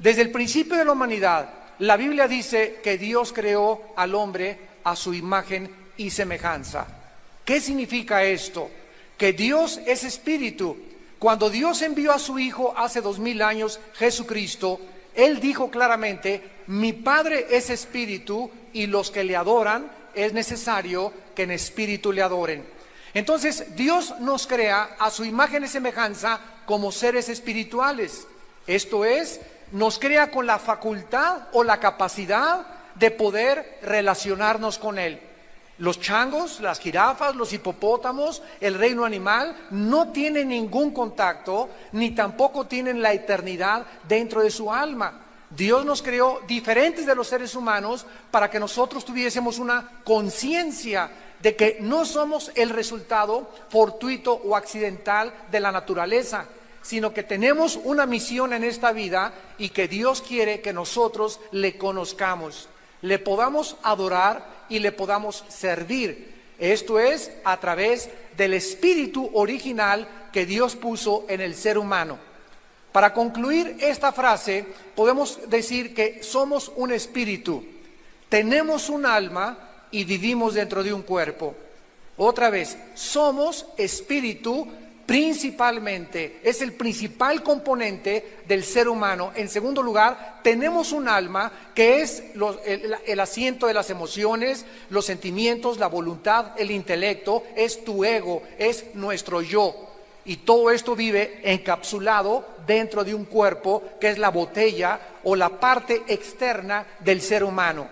Desde el principio de la humanidad, la Biblia dice que Dios creó al hombre a su imagen y semejanza. ¿Qué significa esto? Que Dios es espíritu. Cuando Dios envió a su Hijo hace 2000 años, Jesucristo, Él dijo claramente: mi Padre es espíritu y los que le adoran es necesario que en espíritu le adoren. Entonces Dios nos crea a su imagen y semejanza como seres espirituales. Esto es, nos crea con la facultad o la capacidad de poder relacionarnos con Él. Los changos, las jirafas, los hipopótamos, el reino animal no tienen ningún contacto, ni tampoco tienen la eternidad dentro de su alma. Dios nos creó diferentes de los seres humanos para que nosotros tuviésemos una conciencia de que no somos el resultado fortuito o accidental de la naturaleza, sino que tenemos una misión en esta vida y que Dios quiere que nosotros le conozcamos, le podamos adorar y le podamos servir. Esto es a través del espíritu original que Dios puso en el ser humano. Para concluir esta frase, podemos decir que somos un espíritu, tenemos un alma y vivimos dentro de un cuerpo. Otra vez, somos espíritu principalmente, es el principal componente del ser humano. En segundo lugar, tenemos un alma que es el asiento de las emociones, los sentimientos, la voluntad, el intelecto, es tu ego, es nuestro yo. Y todo esto vive encapsulado dentro de un cuerpo que es la botella o la parte externa del ser humano.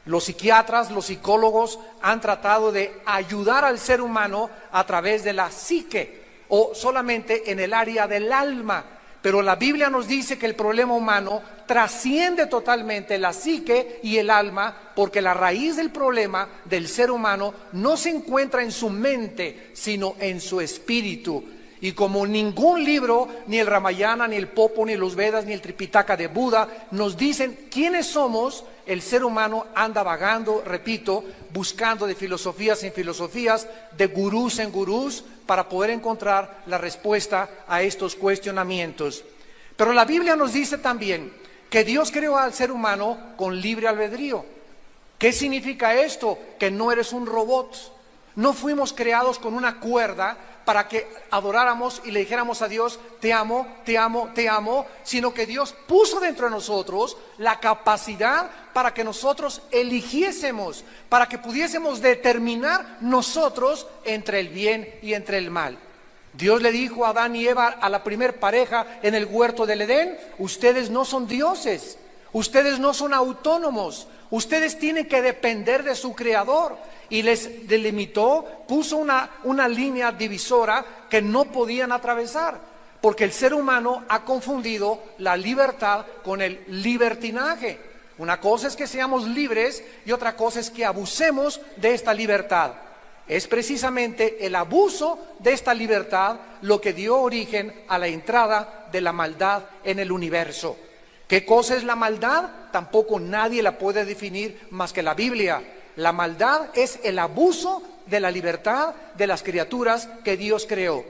Los psiquiatras, los psicólogos han tratado de ayudar al ser humano a través de la psique o solamente en el área del alma. Pero la Biblia nos dice que el problema humano trasciende totalmente la psique y el alma, porque la raíz del problema del ser humano no se encuentra en su mente, sino en su espíritu. Y como ningún libro, ni el Ramayana, ni el Popo, ni los Vedas, ni el Tripitaka de Buda nos dicen quiénes somos, el ser humano anda vagando, repito, buscando de filosofías en filosofías, de gurús en gurús, para poder encontrar la respuesta a estos cuestionamientos. Pero la Biblia nos dice también que Dios creó al ser humano con libre albedrío. ¿Qué significa esto? Que no eres un robot. No fuimos creados con una cuerda para que adoráramos y le dijéramos a Dios: te amo, te amo, te amo, sino que Dios puso dentro de nosotros la capacidad para que nosotros eligiésemos, para que pudiésemos determinar nosotros entre el bien y entre el mal. Dios le dijo a Adán y Eva, a la primer pareja en el huerto del Edén: ustedes no son dioses, ustedes no son autónomos, ustedes tienen que depender de su creador. Y les delimitó, puso una línea divisora que no podían atravesar, porque el ser humano ha confundido la libertad con el libertinaje. Una cosa es que seamos libres y otra cosa es que abusemos de esta libertad. Es precisamente el abuso de esta libertad lo que dio origen a la entrada de la maldad en el universo. ¿Qué cosa es la maldad? Tampoco nadie la puede definir más que la Biblia. La maldad es el abuso de la libertad de las criaturas que Dios creó.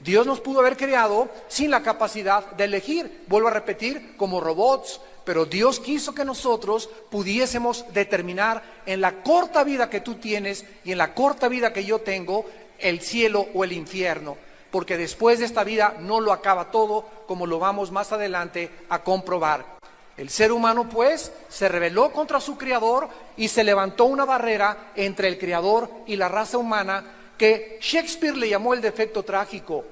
Dios nos pudo haber creado sin la capacidad de elegir, vuelvo a repetir, como robots, pero Dios quiso que nosotros pudiésemos determinar en la corta vida que tú tienes y en la corta vida que yo tengo, el cielo o el infierno, porque después de esta vida no lo acaba todo, como lo vamos más adelante a comprobar. El ser humano, pues, se rebeló contra su creador y se levantó una barrera entre el creador y la raza humana que Shakespeare le llamó el defecto trágico,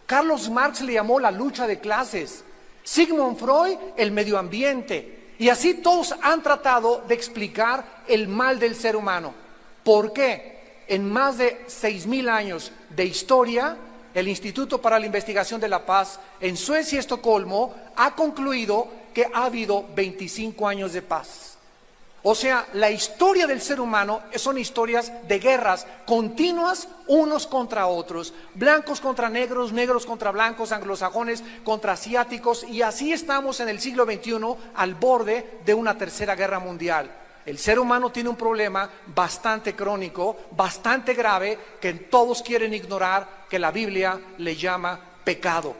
Carlos Marx le llamó la lucha de clases, Sigmund Freud el medio ambiente, y así todos han tratado de explicar el mal del ser humano. ¿Por qué? En más de 6000 años de historia, el Instituto para la Investigación de la Paz en Suecia y Estocolmo ha concluido que ha habido 25 años de paz. O sea, la historia del ser humano son historias de guerras continuas unos contra otros, blancos contra negros, negros contra blancos, anglosajones contra asiáticos, y así estamos en el siglo XXI al borde de una tercera guerra mundial. El ser humano tiene un problema bastante crónico, bastante grave, que todos quieren ignorar, que la Biblia le llama pecado.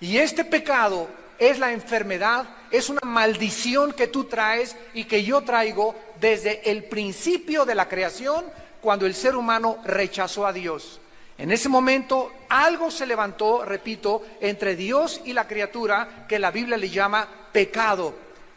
Y este pecado es la enfermedad, es una maldición que tú traes y que yo traigo desde el principio de la creación, cuando el ser humano rechazó a Dios. En ese momento algo se levantó, repito, entre Dios y la criatura, que la Biblia le llama pecado.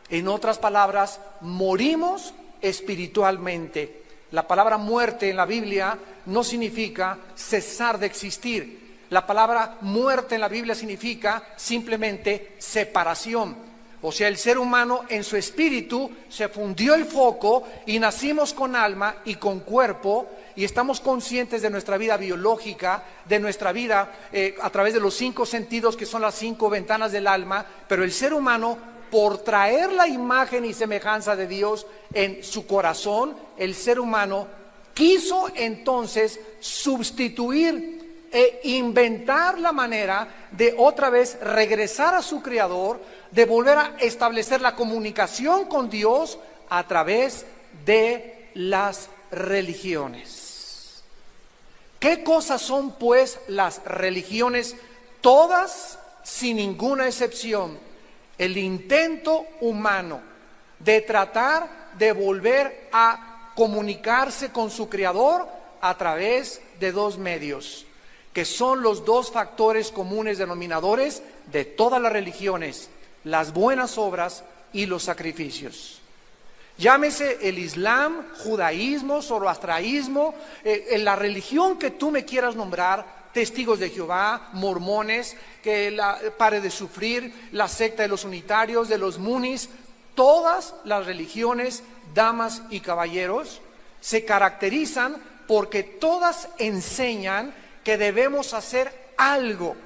En otras palabras, morimos espiritualmente. La palabra muerte en la Biblia no significa cesar de existir. La palabra muerte en la Biblia significa simplemente separación. O sea, el ser humano en su espíritu se fundió el foco y nacimos con alma y con cuerpo, y estamos conscientes de nuestra vida biológica, de nuestra vida a través de los 5 sentidos, que son las 5 ventanas del alma. Pero el ser humano, por traer la imagen y semejanza de Dios en su corazón, el ser humano quiso entonces sustituir e inventar la manera de otra vez regresar a su Creador, de volver a establecer la comunicación con Dios a través de las religiones. ¿Qué cosas son pues las religiones? Todas, sin ninguna excepción, el intento humano de tratar de volver a comunicarse con su Creador a través de 2 medios, que son los 2 factores comunes denominadores de todas las religiones: las buenas obras y los sacrificios. Llámese el Islam, judaísmo, zoroastraísmo, la religión que tú me quieras nombrar, testigos de Jehová, mormones, que pare de sufrir, la secta de los unitarios, de los munis. Todas las religiones, damas y caballeros, se caracterizan porque todas enseñan que debemos hacer algo.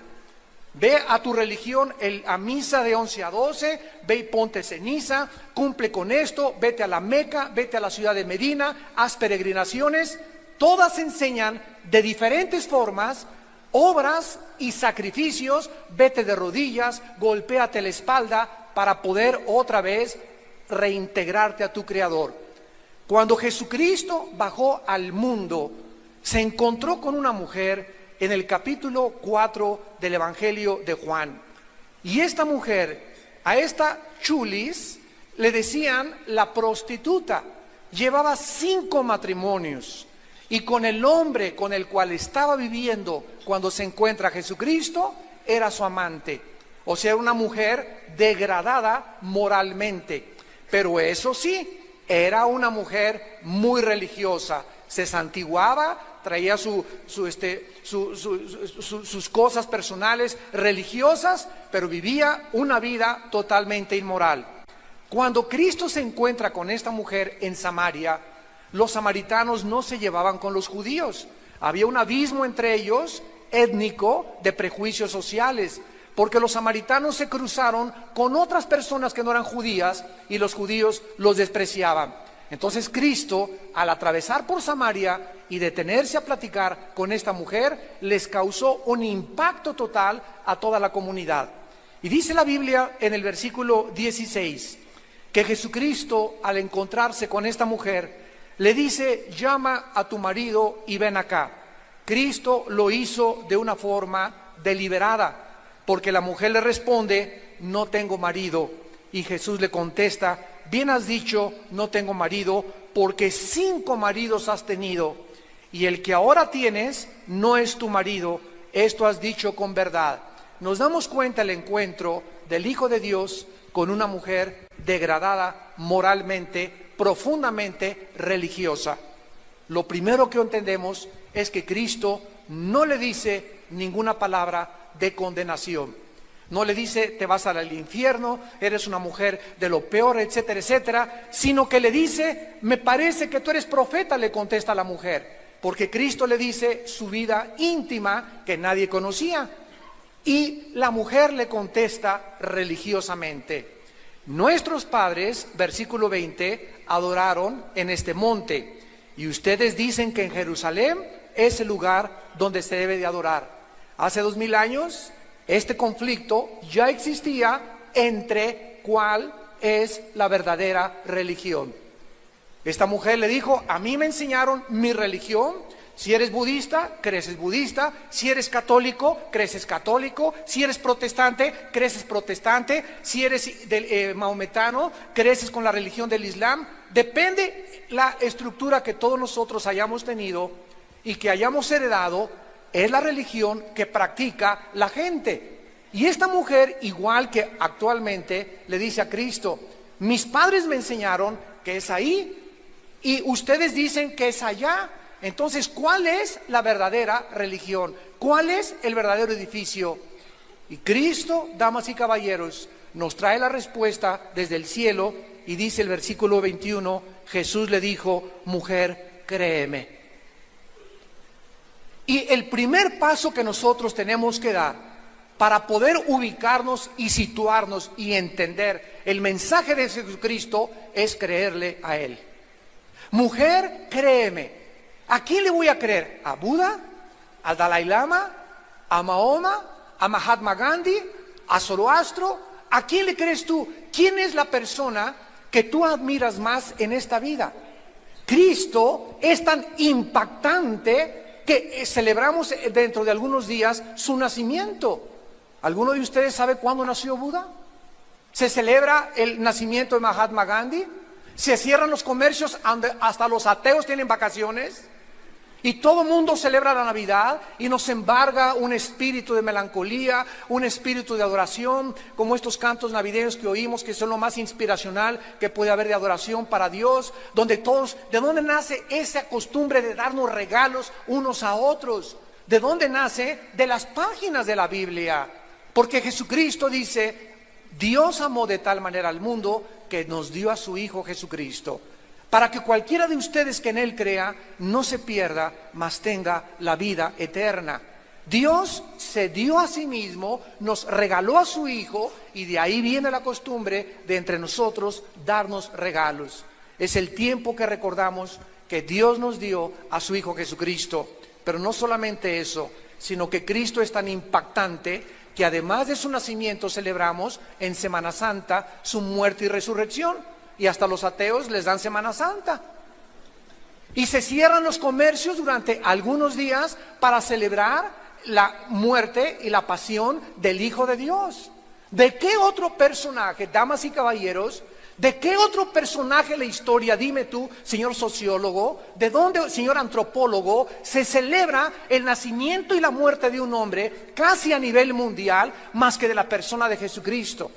Ve a tu religión a misa de 11 a 12, ve y ponte ceniza, cumple con esto, vete a la Meca, vete a la ciudad de Medina, haz peregrinaciones. Todas enseñan de diferentes formas obras y sacrificios. Vete de rodillas, golpéate la espalda para poder otra vez reintegrarte a tu Creador. Cuando Jesucristo bajó al mundo, se encontró con una mujer en el capítulo 4 del Evangelio de Juan. Y esta mujer, a esta chulis, le decían la prostituta. Llevaba 5 matrimonios. Y con el hombre con el cual estaba viviendo cuando se encuentra Jesucristo, era su amante. O sea, una mujer degradada moralmente. Pero eso sí, era una mujer muy religiosa. Se santiguaba, traía sus cosas personales religiosas, pero vivía una vida totalmente inmoral. Cuando Cristo se encuentra con esta mujer en Samaria, los samaritanos no se llevaban con los judíos. Había un abismo entre ellos, étnico, de prejuicios sociales, porque los samaritanos se cruzaron con otras personas que no eran judías y los judíos los despreciaban. Entonces Cristo, al atravesar por Samaria y detenerse a platicar con esta mujer, les causó un impacto total a toda la comunidad. Y dice la Biblia en el versículo 16, que Jesucristo, al encontrarse con esta mujer, le dice: llama a tu marido y ven acá. Cristo lo hizo de una forma deliberada, porque la mujer le responde: no tengo marido. Y Jesús le contesta: bien has dicho, no tengo marido, porque 5 maridos has tenido, y el que ahora tienes no es tu marido. Esto has dicho con verdad. Nos damos cuenta el encuentro del Hijo de Dios con una mujer degradada moralmente, profundamente religiosa. Lo primero que entendemos es que Cristo no le dice ninguna palabra de condenación. No le dice: te vas al infierno, eres una mujer de lo peor, etcétera, etcétera, sino que le dice: me parece que tú eres profeta, le contesta la mujer, porque Cristo le dice su vida íntima que nadie conocía. Y la mujer le contesta religiosamente: nuestros padres, versículo 20, adoraron en este monte, y ustedes dicen que en Jerusalén es el lugar donde se debe de adorar. Hace 2000 años este conflicto ya existía entre cuál es la verdadera religión. Esta mujer le dijo: a mí me enseñaron mi religión, Si eres budista, creces budista. Si eres católico, creces católico. Si eres protestante, creces protestante. Si eres maometano, creces con la religión del Islam. Depende la estructura que todos nosotros hayamos tenido y que hayamos heredado, es la religión que practica la gente. Y esta mujer, igual que actualmente, le dice a Cristo: mis padres me enseñaron que es ahí y ustedes dicen que es allá. Entonces, ¿cuál es la verdadera religión? ¿Cuál es el verdadero edificio? Y Cristo, damas y caballeros, nos trae la respuesta desde el cielo y dice el versículo 21, Jesús le dijo: mujer, créeme. Y el primer paso que nosotros tenemos que dar para poder ubicarnos y situarnos y entender el mensaje de Jesucristo es creerle a Él. Mujer, créeme. ¿A quién le voy a creer? ¿A Buda? ¿Al Dalai Lama? ¿A Mahoma? ¿A Mahatma Gandhi? ¿A Zoroastro? ¿A quién le crees tú? ¿Quién es la persona que tú admiras más en esta vida? Cristo es tan impactante que celebramos dentro de algunos días su nacimiento. ¿Alguno de ustedes sabe cuándo nació Buda? ¿Se celebra el nacimiento de Mahatma Gandhi? ¿Se cierran los comercios hasta los ateos tienen vacaciones? Y todo el mundo celebra la Navidad y nos embarga un espíritu de melancolía, un espíritu de adoración, como estos cantos navideños que oímos, que son lo más inspiracional que puede haber de adoración para Dios, donde todos, ¿de dónde nace esa costumbre de darnos regalos unos a otros? ¿De dónde nace? De las páginas de la Biblia. Porque Jesucristo dice: Dios amó de tal manera al mundo que nos dio a su Hijo Jesucristo, para que cualquiera de ustedes que en Él crea no se pierda, mas tenga la vida eterna. Dios se dio a sí mismo, nos regaló a su Hijo, y de ahí viene la costumbre de entre nosotros darnos regalos. Es el tiempo que recordamos que Dios nos dio a su Hijo Jesucristo. Pero no solamente eso, sino que Cristo es tan impactante que además de su nacimiento celebramos en Semana Santa su muerte y resurrección. Y hasta los ateos les dan Semana Santa. Y se cierran los comercios durante algunos días para celebrar la muerte y la pasión del Hijo de Dios. ¿De qué otro personaje, damas y caballeros, de qué otro personaje de la historia, dime tú, señor sociólogo, de dónde, señor antropólogo, se celebra el nacimiento y la muerte de un hombre casi a nivel mundial más que de la persona de Jesucristo?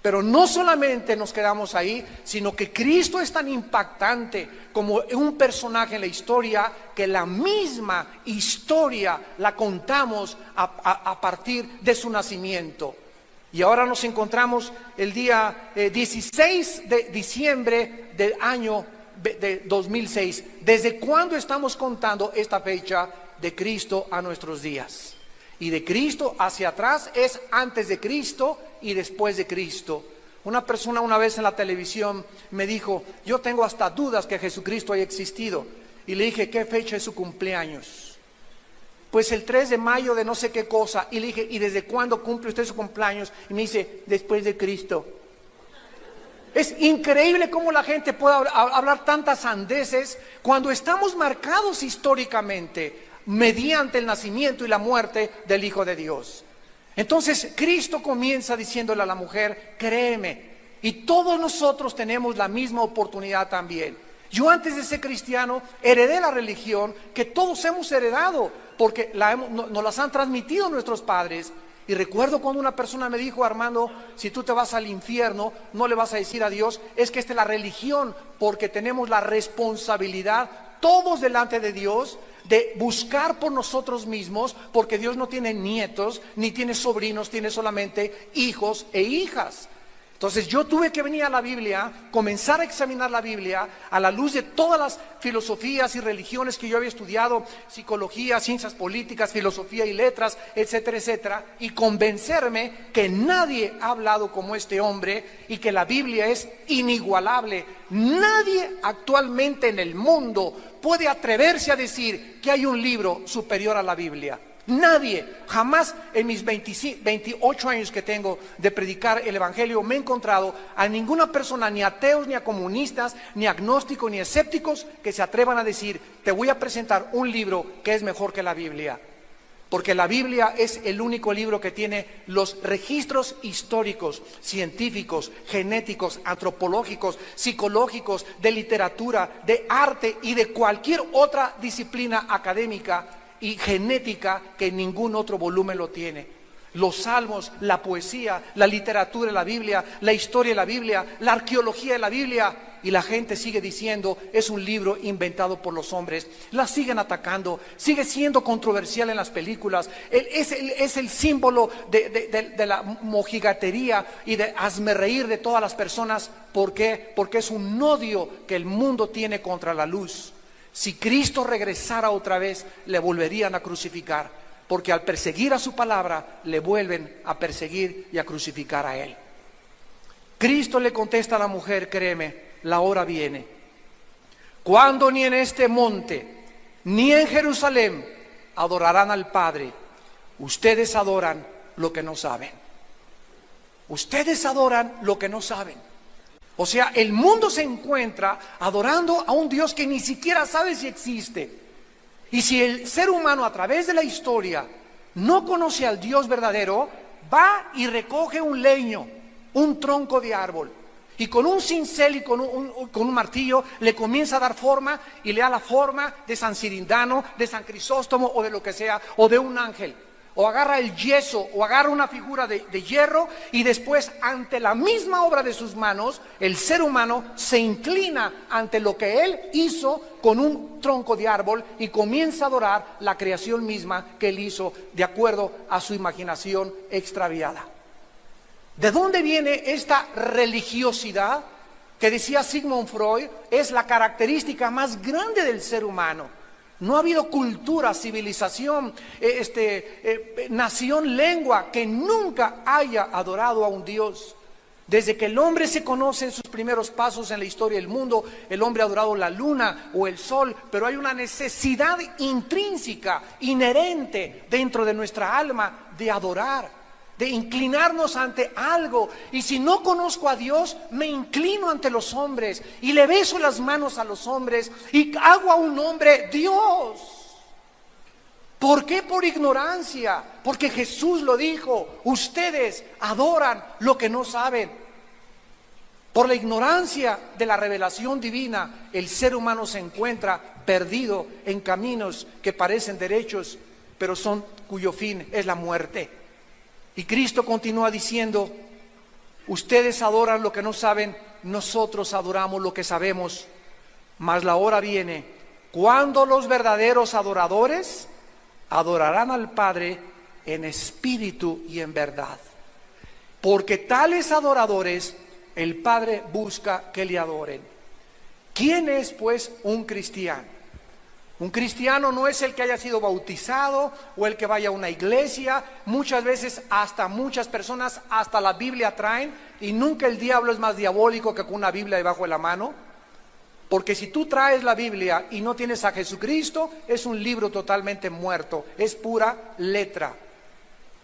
Pero no solamente nos quedamos ahí, sino que Cristo es tan impactante como un personaje en la historia que la misma historia la contamos a partir de su nacimiento. Y ahora nos encontramos el día 16 de diciembre del año de 2006. ¿Desde cuándo estamos contando esta fecha de Cristo a nuestros días? Y de Cristo hacia atrás es antes de Cristo y después de Cristo. Una persona una vez en la televisión me dijo: yo tengo hasta dudas que Jesucristo haya existido. Y le dije: ¿qué fecha es su cumpleaños? Pues el 3 de mayo de no sé qué cosa. Y le dije: ¿y desde cuándo cumple usted su cumpleaños? Y me dice: después de Cristo. Es increíble cómo la gente puede hablar tantas sandeces cuando estamos marcados históricamente mediante el nacimiento y la muerte del Hijo de Dios. Entonces Cristo comienza diciéndole a la mujer: créeme. Y todos nosotros tenemos la misma oportunidad también. Yo antes de ser cristiano heredé la religión que todos hemos heredado, porque nos las han transmitido nuestros padres. Y recuerdo cuando una persona me dijo: Armando, si tú te vas al infierno, no le vas a decir a Dios, es que esta es la religión, porque tenemos la responsabilidad todos delante de Dios de buscar por nosotros mismos, porque Dios no tiene nietos, ni tiene sobrinos, tiene solamente hijos e hijas. Entonces yo tuve que venir a la Biblia, comenzar a examinar la Biblia a la luz de todas las filosofías y religiones que yo había estudiado, psicología, ciencias políticas, filosofía y letras, etcétera, etcétera, y convencerme que nadie ha hablado como este hombre y que la Biblia es inigualable. Nadie actualmente en el mundo puede atreverse a decir que hay un libro superior a la Biblia. Nadie, jamás en mis 28 años que tengo de predicar el Evangelio me he encontrado a ninguna persona, ni ateos, ni a comunistas, ni agnósticos, ni escépticos, que se atrevan a decir: te voy a presentar un libro que es mejor que la Biblia. Porque la Biblia es el único libro que tiene los registros históricos, científicos, genéticos, antropológicos, psicológicos, de literatura, de arte y de cualquier otra disciplina académica y genética que ningún otro volumen lo tiene. Los salmos, la poesía, la literatura de la Biblia, la historia de la Biblia, la arqueología de la Biblia, y la gente sigue diciendo: es un libro inventado por los hombres. La siguen atacando, sigue siendo controversial en las películas, es el símbolo de la mojigatería y de hazmerreír de todas las personas. ¿Por qué? Porque es un odio que el mundo tiene contra la luz. Si Cristo regresara otra vez, le volverían a crucificar, porque al perseguir a su palabra, le vuelven a perseguir y a crucificar a él. Cristo le contesta a la mujer: créeme, la hora viene, cuando ni en este monte, ni en Jerusalén adorarán al Padre. Ustedes adoran lo que no saben. Ustedes adoran lo que no saben. O sea, el mundo se encuentra adorando a un Dios que ni siquiera sabe si existe. Y si el ser humano, a través de la historia, no conoce al Dios verdadero, va y recoge un leño, un tronco de árbol, y con un cincel y con un martillo le comienza a dar forma, y le da la forma de San Cirindano, de San Crisóstomo, o de lo que sea, o de un ángel. O agarra el yeso, o agarra una figura de hierro, y después, ante la misma obra de sus manos, el ser humano se inclina ante lo que él hizo con un tronco de árbol, y comienza a adorar la creación misma que él hizo de acuerdo a su imaginación extraviada. ¿De dónde viene esta religiosidad que, decía Sigmund Freud, es la característica más grande del ser humano? No ha habido cultura, civilización, nación, lengua que nunca haya adorado a un Dios. Desde que el hombre se conoce en sus primeros pasos en la historia del mundo, el hombre ha adorado la luna o el sol, pero hay una necesidad intrínseca, inherente dentro de nuestra alma de adorar, de inclinarnos ante algo. Y si no conozco a Dios, me inclino ante los hombres y le beso las manos a los hombres y hago a un hombre Dios. ¿Por qué? Por ignorancia. Porque Jesús lo dijo: ustedes adoran lo que no saben. Por la ignorancia de la revelación divina, el ser humano se encuentra perdido en caminos que parecen derechos, pero cuyo fin es la muerte. Y Cristo continúa diciendo: ustedes adoran lo que no saben, nosotros adoramos lo que sabemos. Mas la hora viene cuando los verdaderos adoradores adorarán al Padre en espíritu y en verdad. Porque tales adoradores el Padre busca que le adoren. ¿Quién es, pues, un cristiano? Un cristiano no es el que haya sido bautizado o el que vaya a una iglesia. Muchas veces muchas personas hasta la Biblia traen, y nunca el diablo es más diabólico que con una Biblia debajo de la mano. Porque si tú traes la Biblia y no tienes a Jesucristo, es un libro totalmente muerto, es pura letra.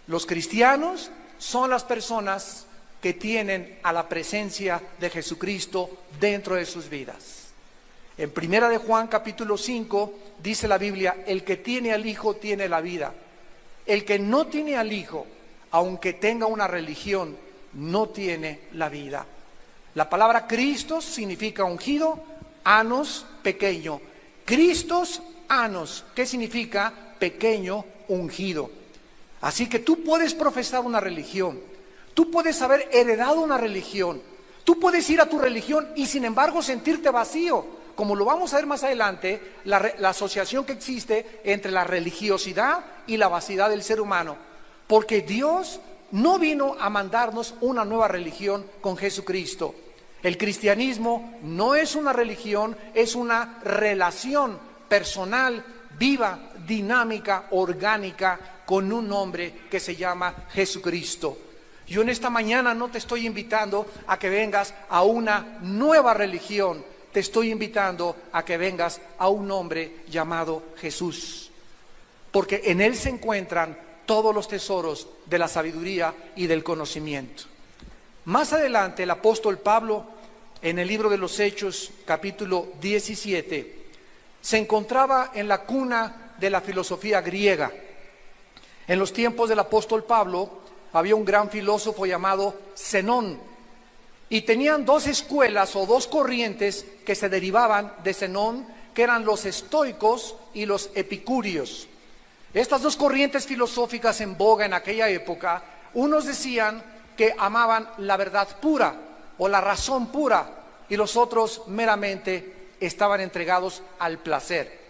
Los cristianos son las personas que tienen a la presencia de Jesucristo dentro de sus vidas. En 1 de Juan capítulo 5 dice la Biblia: el que tiene al Hijo tiene la vida. El que no tiene al Hijo, aunque tenga una religión, no tiene la vida. La palabra Cristo significa ungido, anos, pequeño. Cristos, anos, ¿qué significa? Pequeño, ungido. Así que tú puedes profesar una religión, tú puedes haber heredado una religión, tú puedes ir a tu religión y sin embargo sentirte vacío. Como lo vamos a ver más adelante, la asociación que existe entre la religiosidad y la vaciedad del ser humano. Porque Dios no vino a mandarnos una nueva religión con Jesucristo. El cristianismo no es una religión, es una relación personal, viva, dinámica, orgánica, con un hombre que se llama Jesucristo. Yo en esta mañana no te estoy invitando a que vengas a una nueva religión. Te estoy invitando a que vengas a un hombre llamado Jesús. porque en Él se encuentran todos los tesoros de la sabiduría y del conocimiento. Más adelante el apóstol Pablo, en el libro de los Hechos, capítulo 17, se encontraba en la cuna de la filosofía griega. En los tiempos del apóstol Pablo había un gran filósofo llamado Zenón, y tenían dos escuelas o dos corrientes que se derivaban de Zenón, que eran los estoicos y los epicúreos. Estas dos corrientes filosóficas en boga en aquella época, unos decían que amaban la verdad pura o la razón pura, y los otros meramente estaban entregados al placer.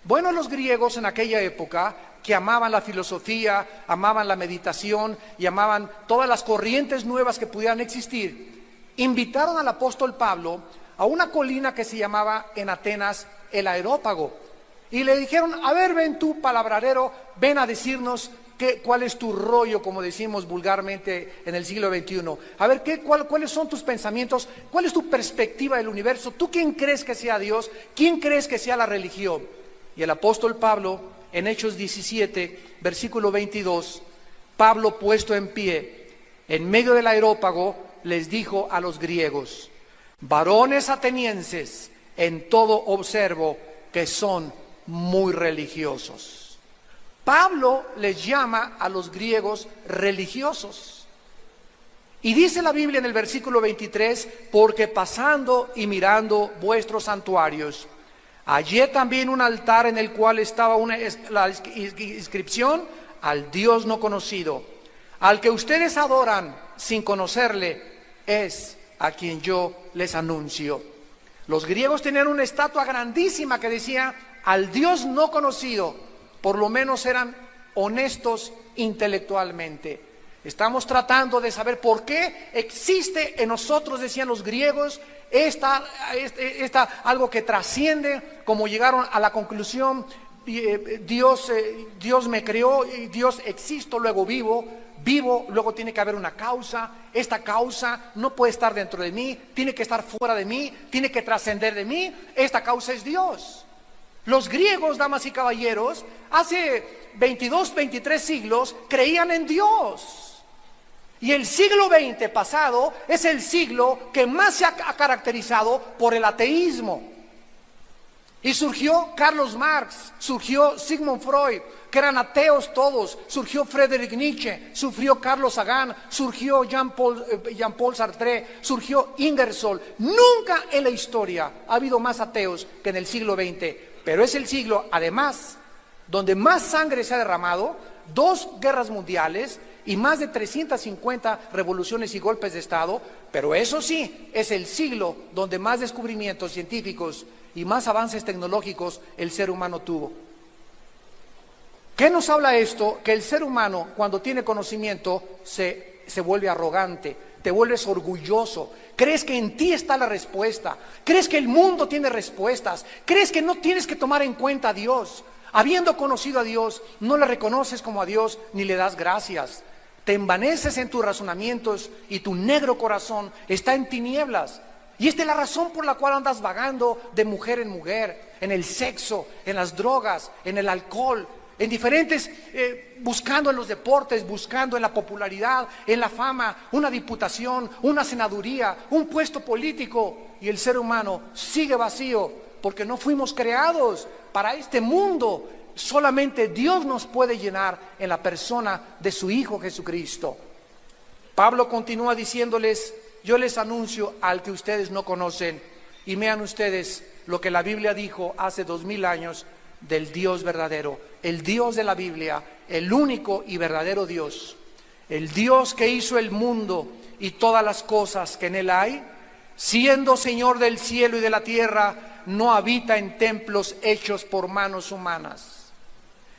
Bueno, los griegos en aquella época, que amaban la filosofía, amaban la meditación y amaban todas las corrientes nuevas que pudieran existir, invitaron al apóstol Pablo a una colina que se llamaba en Atenas el Areópago, y le dijeron: a ver, ven tú, palabradero, ven a decirnos cuál es tu rollo, como decimos vulgarmente en el siglo XXI. A ver, cuáles son tus pensamientos, cuál es tu perspectiva del universo, tú quién crees que sea Dios, quién crees que sea la religión. Y el apóstol Pablo, en Hechos 17, versículo 22, Pablo, puesto en pie en medio del Areópago, les dijo a los griegos: varones atenienses, en todo observo que son muy religiosos. Pablo les llama a los griegos religiosos. Y dice la Biblia en el versículo 23: porque pasando y mirando vuestros santuarios, hallé también un altar en el cual estaba la inscripción: al Dios no conocido, al que ustedes adoran sin conocerle, es a quien yo les anuncio. Los griegos tenían una estatua grandísima que decía: al Dios no conocido. Por lo menos eran honestos intelectualmente. Estamos tratando de saber por qué existe en nosotros, decían los griegos, algo que trasciende, como llegaron a la conclusión: Dios me creó, y Dios existo, luego vivo, luego tiene que haber una causa. Esta causa no puede estar dentro de mí, tiene que estar fuera de mí, tiene que trascender de mí. Esta causa es Dios. Los griegos, damas y caballeros, hace 22, 23 siglos creían en Dios. Y el siglo XX pasado es el siglo que más se ha caracterizado por el ateísmo. Y surgió Carlos Marx, surgió Sigmund Freud, que eran ateos todos, surgió Friedrich Nietzsche, surgió Carlos Sagan, surgió Jean-Paul Sartre, surgió Ingersoll. Nunca en la historia ha habido más ateos que en el siglo XX. Pero es el siglo, además, donde más sangre se ha derramado, 2 guerras mundiales y más de 350 revoluciones y golpes de Estado. Pero eso sí, es el siglo donde más descubrimientos científicos y más avances tecnológicos el ser humano tuvo. ¿Qué nos habla esto? Que el ser humano, cuando tiene conocimiento, se vuelve arrogante, te vuelves orgulloso. Crees que en ti está la respuesta, crees que el mundo tiene respuestas, crees que no tienes que tomar en cuenta a Dios. Habiendo conocido a Dios, no le reconoces como a Dios ni le das gracias. Te envaneces en tus razonamientos y tu negro corazón está en tinieblas. Y esta es la razón por la cual andas vagando de mujer en mujer, en el sexo, en las drogas, en el alcohol, en diferentes, buscando en los deportes, buscando en la popularidad, en la fama, una diputación, una senaduría, un puesto político. Y el ser humano sigue vacío porque no fuimos creados para este mundo. Solamente Dios nos puede llenar en la persona de su Hijo Jesucristo. Pablo continúa diciéndoles: yo les anuncio al que ustedes no conocen, y vean ustedes lo que la Biblia dijo hace 2000 años del Dios verdadero, el Dios de la Biblia, el único y verdadero Dios, el Dios que hizo el mundo y todas las cosas que en él hay, siendo Señor del cielo y de la tierra, no habita en templos hechos por manos humanas.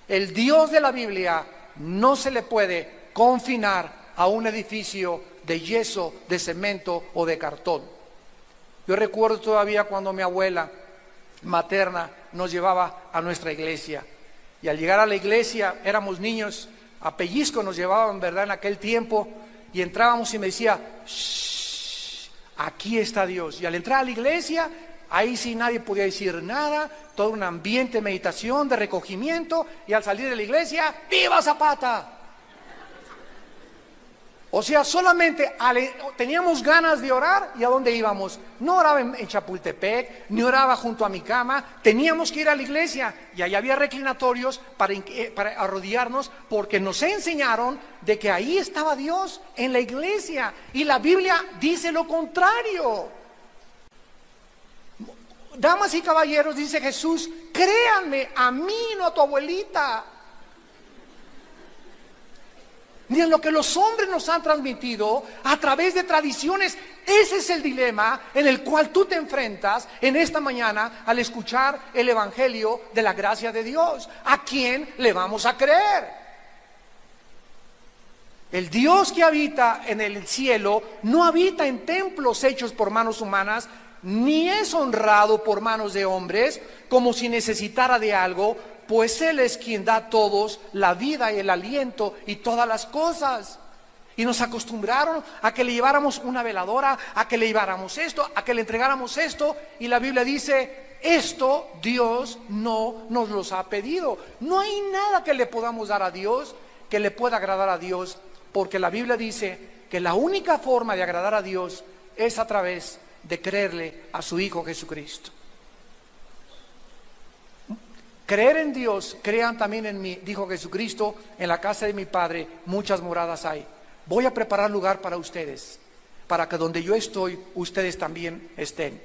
El Dios de la Biblia no se le puede confinar a un edificio de yeso, de cemento o de cartón. Yo recuerdo todavía cuando mi abuela materna nos llevaba a nuestra iglesia, y al llegar a la iglesia éramos niños, a pellizco nos llevaban, ¿verdad?, en aquel tiempo, y entrábamos y me decía: shh, aquí está Dios. Y al entrar a la iglesia, Ahí sí nadie podía decir nada, todo un ambiente de meditación, de recogimiento, y al salir de la iglesia, ¡viva Zapata! O sea, solamente teníamos ganas de orar, ¿y a dónde íbamos? No oraba en Chapultepec, ni oraba junto a mi cama, teníamos que ir a la iglesia, y ahí había reclinatorios para arrodillarnos, porque nos enseñaron de que ahí estaba Dios, en la iglesia, y la Biblia dice lo contrario. Damas y caballeros, dice Jesús, créanme, a mí, no a tu abuelita. Miren lo que los hombres nos han transmitido a través de tradiciones. Ese es el dilema en el cual tú te enfrentas en esta mañana al escuchar el evangelio de la gracia de Dios. ¿A quién le vamos a creer? El Dios que habita en el cielo no habita en templos hechos por manos humanas, ni es honrado por manos de hombres, como si necesitara de algo, pues Él es quien da a todos la vida y el aliento y todas las cosas. Y nos acostumbraron a que le lleváramos una veladora, a que le lleváramos esto, a que le entregáramos esto, y la Biblia dice, esto Dios no nos los ha pedido. No hay nada que le podamos dar a Dios que le pueda agradar a Dios, porque la Biblia dice que la única forma de agradar a Dios es a través de creerle a su Hijo Jesucristo. Creer en Dios, crean también en mí, dijo Jesucristo, en la casa de mi Padre muchas moradas hay. Voy a preparar lugar para ustedes, para que donde yo estoy, ustedes también estén.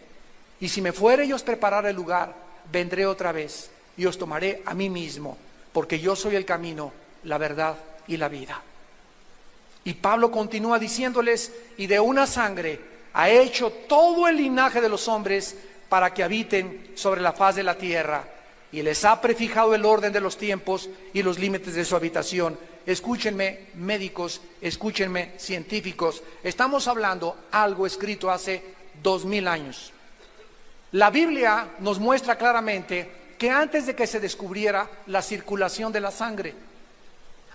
Y si me fuere y os preparar el lugar, vendré otra vez y os tomaré a mí mismo, porque yo soy el camino, la verdad y la vida. Y Pablo continúa diciéndoles, y de una sangre ha hecho todo el linaje de los hombres para que habiten sobre la faz de la tierra, y les ha prefijado el orden de los tiempos y los límites de su habitación. Escúchenme, médicos, escúchenme, científicos, estamos hablando algo escrito hace 2000 años. La Biblia nos muestra claramente que antes de que se descubriera la circulación de la sangre,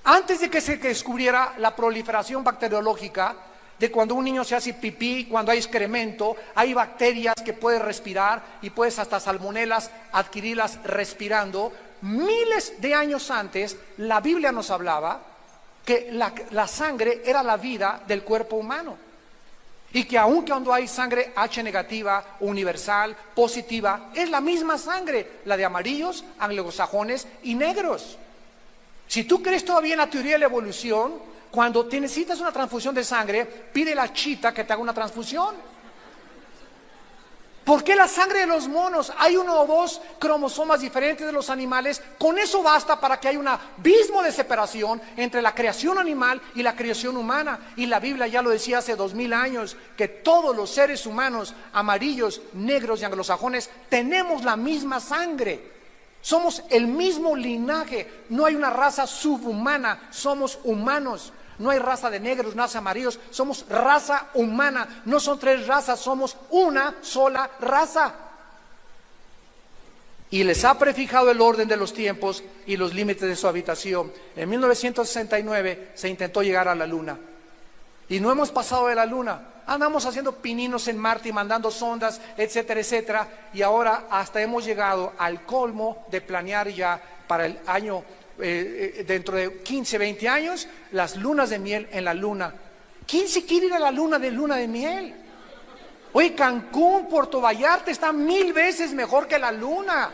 antes de que se descubriera la proliferación bacteriológica, de cuando un niño se hace pipí, cuando hay excremento, hay bacterias que puedes respirar y puedes hasta salmonelas adquirirlas respirando. Miles de años antes, la Biblia nos hablaba que la sangre era la vida del cuerpo humano. Y que aun cuando hay sangre H negativa, universal, positiva, es la misma sangre, la de amarillos, anglosajones y negros. Si tú crees todavía en la teoría de la evolución, cuando te necesitas una transfusión de sangre, pide a la chita que te haga una transfusión. ¿Por qué la sangre de los monos? Hay 1 o 2 cromosomas diferentes de los animales. Con eso basta para que haya un abismo de separación entre la creación animal y la creación humana. Y la Biblia ya lo decía hace 2000 años, que todos los seres humanos, amarillos, negros y anglosajones, tenemos la misma sangre. Somos el mismo linaje. No hay una raza subhumana, somos humanos. No hay raza de negros, raza de amarillos, somos raza humana. No son 3 razas, somos una sola raza. Y les ha prefijado el orden de los tiempos y los límites de su habitación. En 1969 se intentó llegar a la Luna. Y no hemos pasado de la Luna. Andamos haciendo pininos en Marte y mandando sondas, etcétera, etcétera. Y ahora hasta hemos llegado al colmo de planear ya para el año, dentro de 15, 20 años, las lunas de miel en la Luna. ¿Quién se quiere ir a la luna de miel? Oye, Cancún, Puerto Vallarta está 1000 veces mejor que la Luna.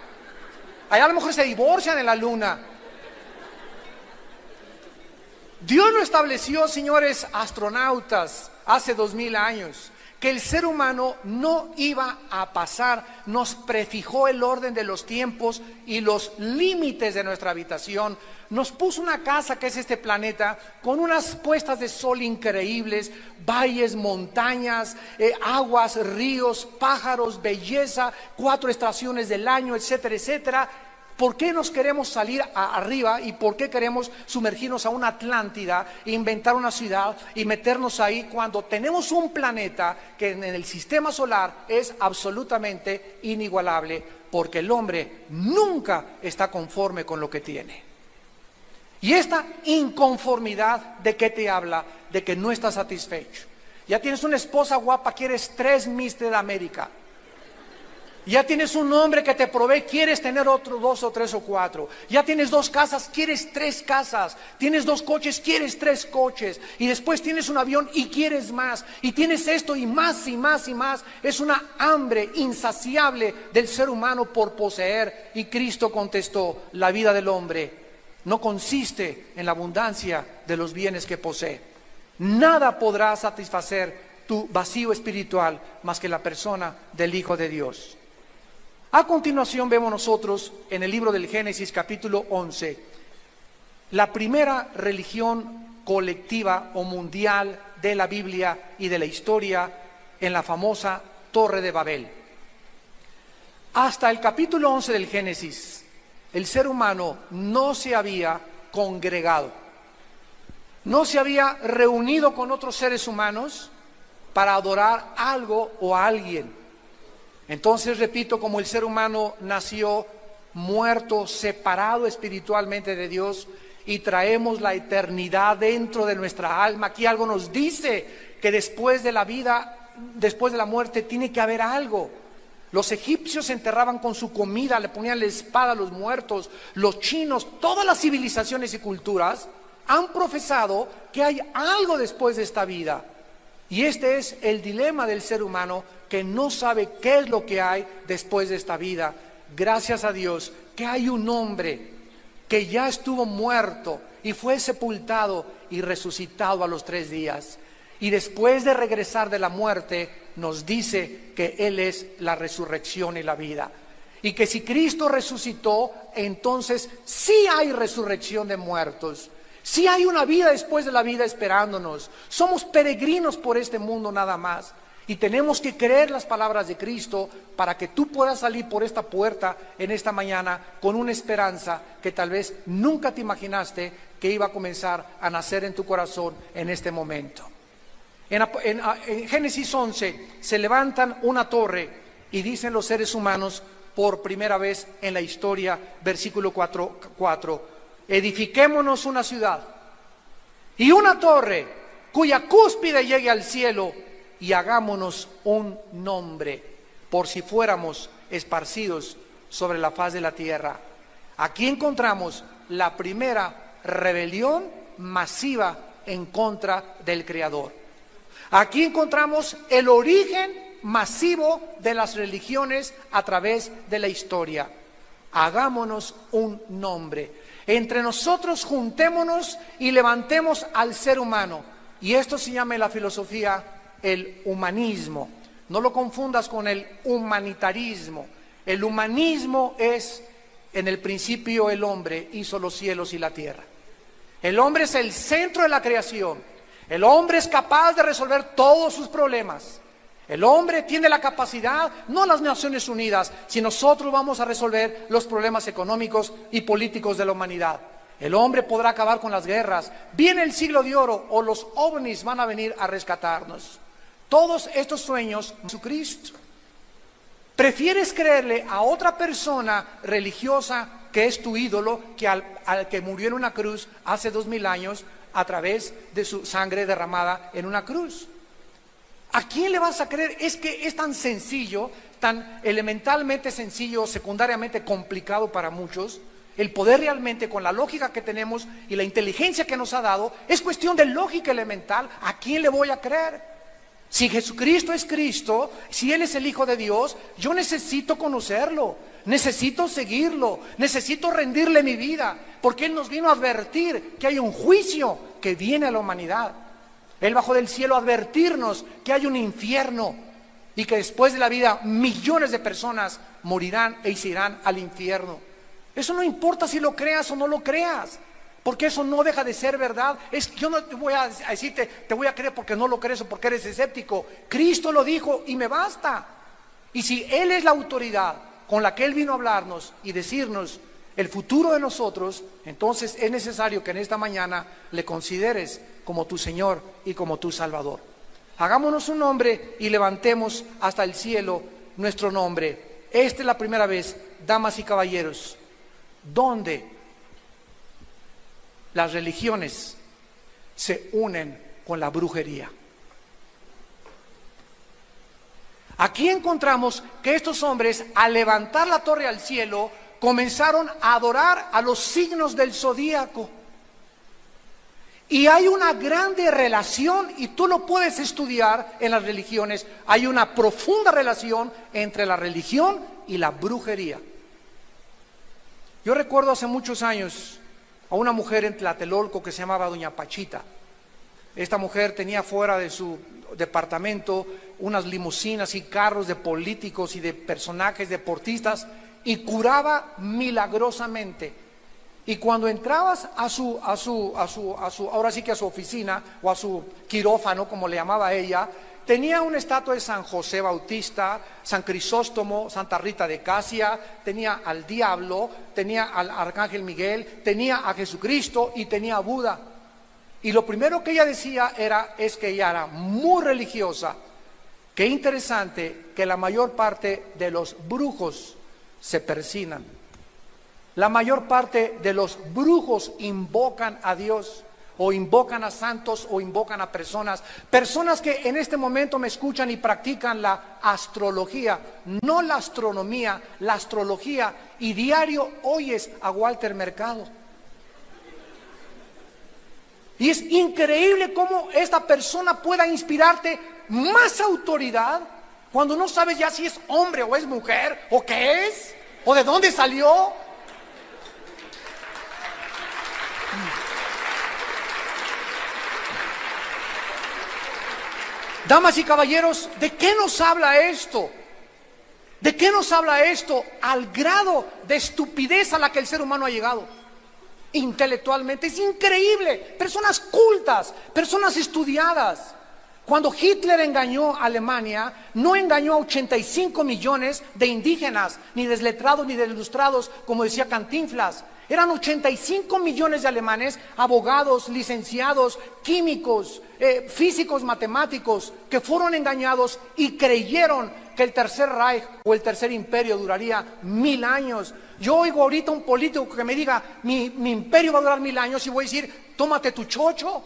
Allá a lo mejor se divorcian en la Luna. Dios lo estableció, señores astronautas, hace 2000 años, que el ser humano no iba a pasar. Nos prefijó el orden de los tiempos y los límites de nuestra habitación. Nos puso una casa que es este planeta, con unas puestas de sol increíbles, valles, montañas, aguas, ríos, pájaros, belleza, 4 estaciones del año, etcétera, etcétera. ¿Por qué nos queremos salir arriba y por qué queremos sumergirnos a una Atlántida, inventar una ciudad y meternos ahí cuando tenemos un planeta que en el sistema solar es absolutamente inigualable? Porque el hombre nunca está conforme con lo que tiene. Y esta inconformidad, ¿de qué te habla? De que no estás satisfecho. Ya tienes una esposa guapa, quieres 3 Miss de América. Ya tienes un hombre que te provee, quieres tener otros 2 o 3 o 4. Ya tienes 2 casas, quieres 3 casas. Tienes 2 coches, quieres 3 coches. Y después tienes un avión y quieres más. Y tienes esto y más y más y más. Es una hambre insaciable del ser humano por poseer. Y Cristo contestó, la vida del hombre no consiste en la abundancia de los bienes que posee. Nada podrá satisfacer tu vacío espiritual más que la persona del Hijo de Dios. A continuación vemos nosotros en el libro del Génesis capítulo 11, la primera religión colectiva o mundial de la Biblia y de la historia en la famosa Torre de Babel. Hasta el capítulo 11 del Génesis, el ser humano no se había congregado, no se había reunido con otros seres humanos para adorar algo o a alguien. Entonces, repito, como el ser humano nació muerto, separado espiritualmente de Dios, y traemos la eternidad dentro de nuestra alma. Aquí algo nos dice que después de la vida, después de la muerte, tiene que haber algo. Los egipcios se enterraban con su comida, le ponían la espada a los muertos. Los chinos, todas las civilizaciones y culturas han profesado que hay algo después de esta vida. Y este es el dilema del ser humano, que no sabe qué es lo que hay después de esta vida. Gracias a Dios que hay un hombre que ya estuvo muerto y fue sepultado y resucitado a los 3 días. Y después de regresar de la muerte, nos dice que Él es la resurrección y la vida. Y que si Cristo resucitó, entonces sí hay resurrección de muertos. Sí hay una vida después de la vida esperándonos. Somos peregrinos por este mundo nada más. Y tenemos que creer las palabras de Cristo para que tú puedas salir por esta puerta en esta mañana con una esperanza que tal vez nunca te imaginaste que iba a comenzar a nacer en tu corazón en este momento. En Génesis 11 se levantan una torre y dicen los seres humanos por primera vez en la historia, versículo 4, edifiquémonos una ciudad y una torre cuya cúspide llegue al cielo, y hagámonos un nombre, por si fuéramos esparcidos sobre la faz de la tierra. Aquí encontramos la primera rebelión masiva en contra del Creador. Aquí encontramos el origen masivo de las religiones a través de la historia. Hagámonos un nombre. Entre nosotros juntémonos y levantemos al ser humano. Y esto se llama en la filosofía el humanismo. No lo confundas con el humanitarismo. El humanismo es, en el principio el hombre hizo los cielos y la tierra. El hombre es el centro de la creación. El hombre es capaz de resolver todos sus problemas. El hombre tiene la capacidad, no las Naciones Unidas, si nosotros vamos a resolver los problemas económicos y políticos de la humanidad. El hombre podrá acabar con las guerras. Viene el siglo de oro o los ovnis van a venir a rescatarnos. Todos estos sueños, Jesucristo. ¿Prefieres creerle a otra persona religiosa que es tu ídolo que al que murió en una cruz hace 2000 años a través de su sangre derramada en una cruz? ¿A quién le vas a creer? Es que es tan sencillo, tan elementalmente sencillo, secundariamente complicado para muchos. El poder realmente, con la lógica que tenemos y la inteligencia que nos ha dado, es cuestión de lógica elemental. ¿A quién le voy a creer? Si Jesucristo es Cristo, si Él es el Hijo de Dios, yo necesito conocerlo, necesito seguirlo, necesito rendirle mi vida, porque Él nos vino a advertir que hay un juicio que viene a la humanidad. Él bajó del cielo a advertirnos que hay un infierno y que después de la vida millones de personas morirán e se irán al infierno. Eso no importa si lo creas o no lo creas, porque eso no deja de ser verdad. Yo no te voy a decirte, te voy a creer porque no lo crees o porque eres escéptico. Cristo lo dijo y me basta. Y si Él es la autoridad con la que Él vino a hablarnos y decirnos el futuro de nosotros, entonces es necesario que en esta mañana le consideres como tu Señor y como tu Salvador. Hagámonos un nombre y levantemos hasta el cielo nuestro nombre. Esta es la primera vez, damas y caballeros, donde las religiones se unen con la brujería. Aquí encontramos que estos hombres, al levantar la torre al cielo, comenzaron a adorar a los signos del zodíaco. Y hay una grande relación, y tú lo puedes estudiar en las religiones, hay una profunda relación entre la religión y la brujería. Yo recuerdo hace muchos años a una mujer en Tlatelolco que se llamaba Doña Pachita. Esta mujer tenía fuera de su departamento unas limusinas y carros de políticos y de personajes deportistas y curaba milagrosamente. Y cuando entrabas ahora sí que a su oficina o a su quirófano, como le llamaba ella, tenía una estatua de San José Bautista, San Crisóstomo, Santa Rita de Casia, tenía al diablo, tenía al arcángel Miguel, tenía a Jesucristo y tenía a Buda. Y lo primero que ella decía es que ella era muy religiosa. Qué interesante que la mayor parte de los brujos se persignan. La mayor parte de los brujos invocan a Dios, o invocan a santos, o invocan a personas que en este momento me escuchan y practican la astrología, no la astronomía, la astrología, y diario oyes a Walter Mercado. Y es increíble cómo esta persona pueda inspirarte más autoridad cuando no sabes ya si es hombre o es mujer, o qué es, o de dónde salió. Damas y caballeros, ¿de qué nos habla esto? ¿De qué nos habla esto? Al grado de estupidez a la que el ser humano ha llegado intelectualmente. Es increíble. Personas cultas, personas estudiadas. Cuando Hitler engañó a Alemania, no engañó a 85 millones de indígenas, ni desletrados ni desilustrados, como decía Cantinflas. Eran 85 millones de alemanes, abogados, licenciados, químicos, físicos, matemáticos, que fueron engañados y creyeron que el Tercer Reich o el Tercer Imperio duraría 1000 años. Yo oigo ahorita un político que me diga, mi imperio va a durar 1000 años, y voy a decir, tómate tu chocho.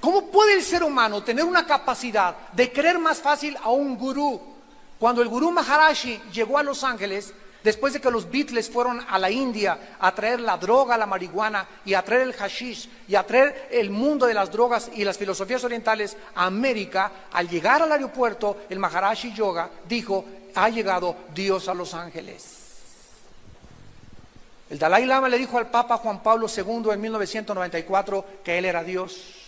¿Cómo puede el ser humano tener una capacidad de creer más fácil a un gurú? Cuando el gurú Maharaji llegó a Los Ángeles, después de que los Beatles fueron a la India a traer la droga, la marihuana, y a traer el hashish, y a traer el mundo de las drogas y las filosofías orientales a América, al llegar al aeropuerto, el Maharaji Yoga dijo, ha llegado Dios a Los Ángeles. El Dalai Lama le dijo al Papa Juan Pablo II en 1994 que él era Dios.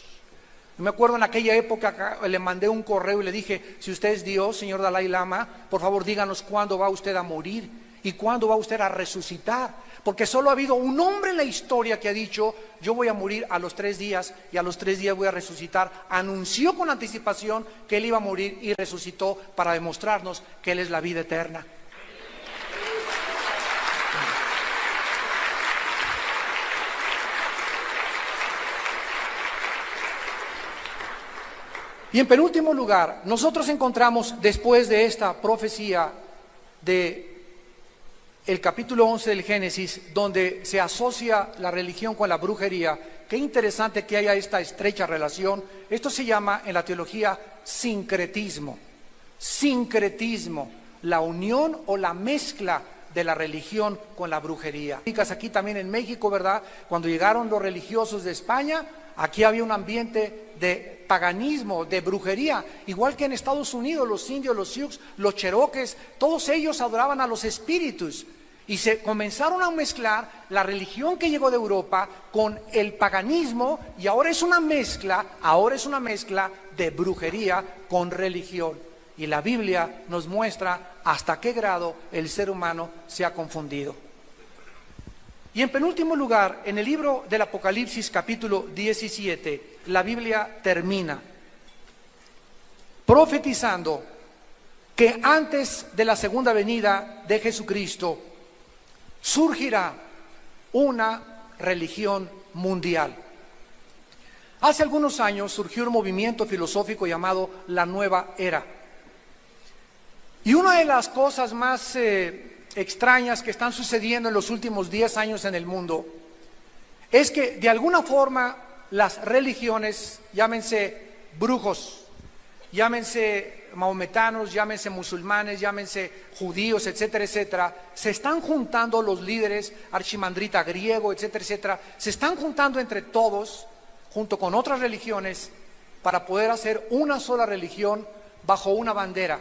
Me acuerdo en aquella época le mandé un correo y le dije, si usted es Dios, señor Dalai Lama, por favor díganos cuándo va usted a morir y cuándo va usted a resucitar. Porque solo ha habido un hombre en la historia que ha dicho, yo voy a morir a los 3 días y a los 3 días voy a resucitar. Anunció con anticipación que él iba a morir y resucitó para demostrarnos que él es la vida eterna. Y en penúltimo lugar, nosotros encontramos después de esta profecía de el capítulo 11 del Génesis, donde se asocia la religión con la brujería. Qué interesante que haya esta estrecha relación. Esto se llama en la teología sincretismo. Sincretismo, la unión o la mezcla de la religión con la brujería. Aquí también en México, ¿verdad? Cuando llegaron los religiosos de España, aquí había un ambiente de paganismo, de brujería, igual que en Estados Unidos, los indios, los sioux, los cherokees, todos ellos adoraban a los espíritus y se comenzaron a mezclar la religión que llegó de Europa con el paganismo, y ahora es una mezcla de brujería con religión. Y la Biblia nos muestra hasta qué grado el ser humano se ha confundido. Y en penúltimo lugar, en el libro del Apocalipsis capítulo 17, la Biblia termina profetizando que antes de la segunda venida de Jesucristo surgirá una religión mundial. Hace algunos años surgió un movimiento filosófico llamado la Nueva Era. Y una de las cosas más extrañas que están sucediendo en los últimos 10 años en el mundo es que de alguna forma las religiones, llámense brujos, llámense maometanos, llámense musulmanes, llámense judíos, etcétera, etcétera, se están juntando los líderes, archimandrita griego, etcétera, etcétera, se están juntando entre todos, junto con otras religiones, para poder hacer una sola religión bajo una bandera.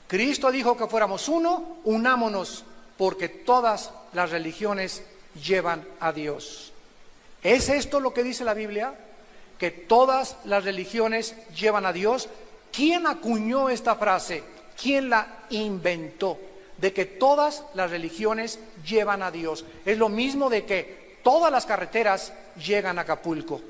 Cristo dijo que fuéramos uno, unámonos, porque todas las religiones llevan a Dios. ¿Es esto lo que dice la Biblia? Que todas las religiones llevan a Dios. ¿Quién acuñó esta frase? ¿Quién la inventó? De que todas las religiones llevan a Dios. Es lo mismo de que todas las carreteras llegan a Acapulco.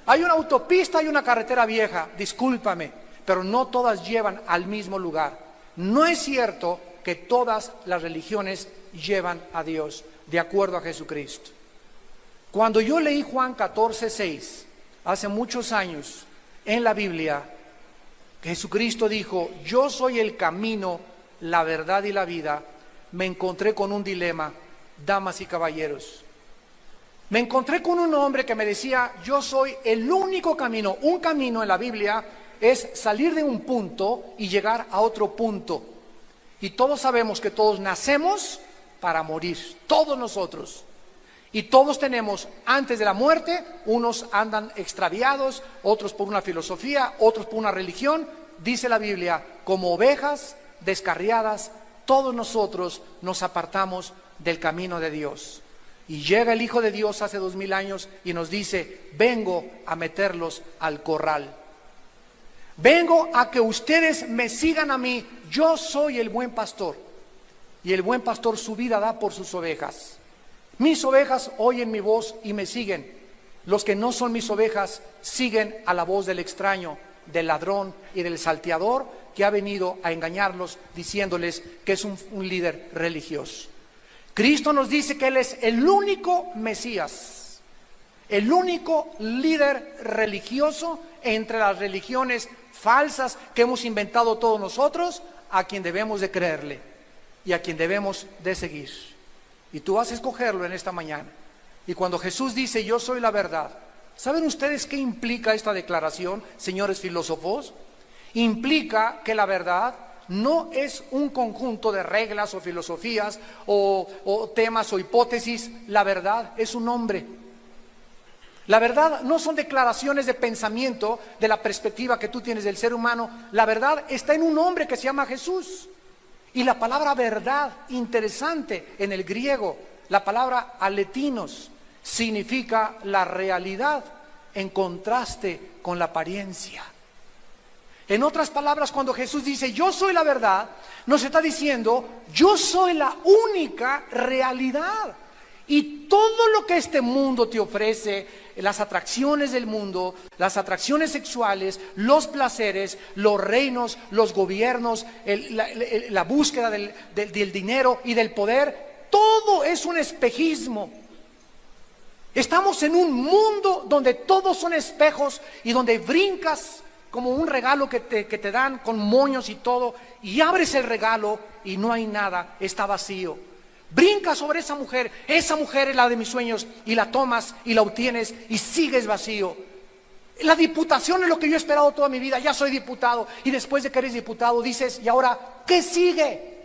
Hay una autopista y una carretera vieja, discúlpame, pero no todas llevan al mismo lugar. No es cierto que todas las religiones llevan a Dios, de acuerdo a Jesucristo. Cuando yo leí Juan 14:6, hace muchos años, en la Biblia, Jesucristo dijo: yo soy el camino, la verdad y la vida, me encontré con un dilema, damas y caballeros. Me encontré con un hombre que me decía: yo soy el único camino. Un camino en la Biblia es salir de un punto y llegar a otro punto. Y todos sabemos que todos nacemos para morir, todos nosotros. Y todos tenemos, antes de la muerte, unos andan extraviados, otros por una filosofía, otros por una religión. Dice la Biblia, como ovejas descarriadas, todos nosotros nos apartamos del camino de Dios. Y llega el Hijo de Dios hace 2000 años y nos dice: vengo a meterlos al corral. Vengo a que ustedes me sigan a mí. Yo soy el buen pastor. Y el buen pastor su vida da por sus ovejas. Mis ovejas oyen mi voz y me siguen. Los que no son mis ovejas siguen a la voz del extraño, del ladrón y del salteador que ha venido a engañarlos diciéndoles que es un líder religioso. Cristo nos dice que Él es el único Mesías, el único líder religioso entre las religiones falsas que hemos inventado todos nosotros, a quien debemos de creerle y a quien debemos de seguir. Y tú vas a escogerlo en esta mañana. Y cuando Jesús dice: yo soy la verdad, ¿saben ustedes qué implica esta declaración, señores filósofos? Implica que la verdad no es un conjunto de reglas o filosofías o temas o hipótesis. La verdad es un hombre. La verdad no son declaraciones de pensamiento de la perspectiva que tú tienes del ser humano. La verdad está en un hombre que se llama Jesús. Y la palabra verdad, interesante en el griego, la palabra aletinos, significa la realidad en contraste con la apariencia. En otras palabras, cuando Jesús dice: yo soy la verdad, nos está diciendo: yo soy la única realidad. Y todo lo que este mundo te ofrece, las atracciones del mundo, las atracciones sexuales, los placeres, los reinos, los gobiernos, la búsqueda del dinero y del poder, todo es un espejismo. Estamos en un mundo donde todos son espejos y donde brincas como un regalo que te dan con moños y todo, y abres el regalo y no hay nada, está vacío. Brincas sobre esa mujer es la de mis sueños, y la tomas y la obtienes y sigues vacío. La diputación es lo que yo he esperado toda mi vida, ya soy diputado, y después de que eres diputado dices: ¿y ahora qué sigue?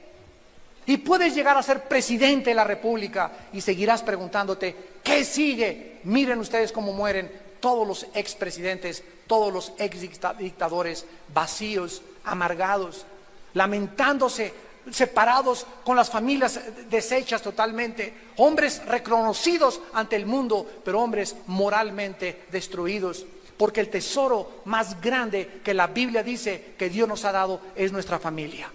Y puedes llegar a ser presidente de la República y seguirás preguntándote: ¿qué sigue? Miren ustedes cómo mueren todos los expresidentes, todos los exdictadores, vacíos, amargados, lamentándose, separados, con las familias deshechas totalmente, hombres reconocidos ante el mundo, pero hombres moralmente destruidos, porque el tesoro más grande que la Biblia dice que Dios nos ha dado es nuestra familia.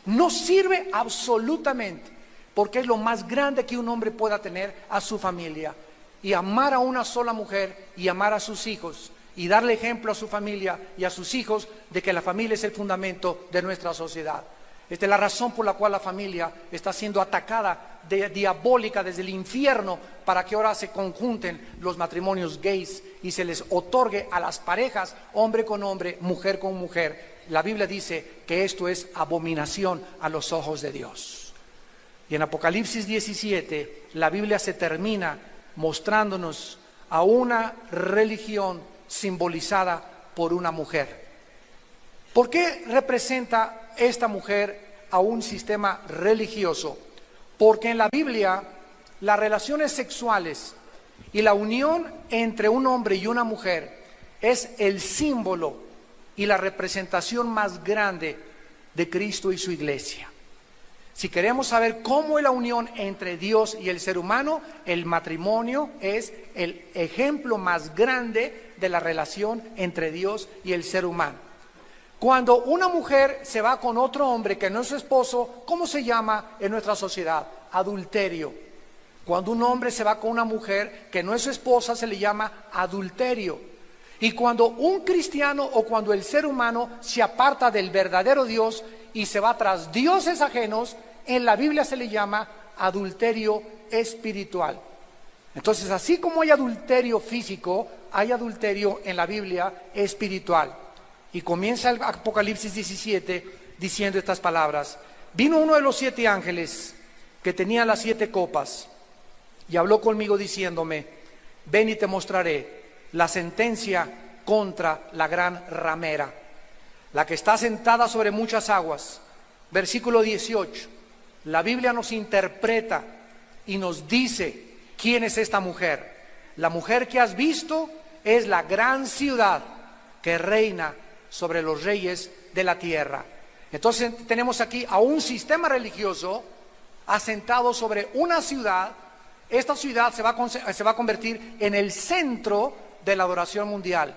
No sirve absolutamente, porque es lo más grande que un hombre pueda tener, a su familia, y amar a una sola mujer y amar a sus hijos y darle ejemplo a su familia y a sus hijos de que la familia es el fundamento de nuestra sociedad. Esta es la razón por la cual la familia está siendo atacada diabólica desde el infierno, para que ahora se conjunten los matrimonios gays y se les otorgue a las parejas hombre con hombre, mujer con mujer. La Biblia dice que esto es abominación a los ojos de Dios. Y en Apocalipsis 17 la Biblia se termina mostrándonos a una religión simbolizada por una mujer. ¿Por qué representa esta mujer a un sistema religioso? Porque en la Biblia las relaciones sexuales y la unión entre un hombre y una mujer es el símbolo y la representación más grande de Cristo y su iglesia. Si queremos saber cómo es la unión entre Dios y el ser humano, el matrimonio es el ejemplo más grande de la relación entre Dios y el ser humano. Cuando una mujer se va con otro hombre que no es su esposo, ¿cómo se llama en nuestra sociedad? Adulterio. Cuando un hombre se va con una mujer que no es su esposa, se le llama adulterio. Y cuando un cristiano o cuando el ser humano se aparta del verdadero Dios y se va tras dioses ajenos, en la Biblia se le llama adulterio espiritual. Entonces, así como hay adulterio físico, hay adulterio en la Biblia espiritual. Y comienza el Apocalipsis 17 diciendo estas palabras: vino uno de los 7 ángeles que tenía las 7 copas y habló conmigo diciéndome: ven y te mostraré la sentencia contra la gran ramera, la que está sentada sobre muchas aguas. Versículo 18, la Biblia nos interpreta y nos dice quién es esta mujer. La mujer que has visto es la gran ciudad que reina sobre los reyes de la tierra. Entonces tenemos aquí a un sistema religioso asentado sobre una ciudad. Esta ciudad se va a convertir en el centro de la adoración mundial.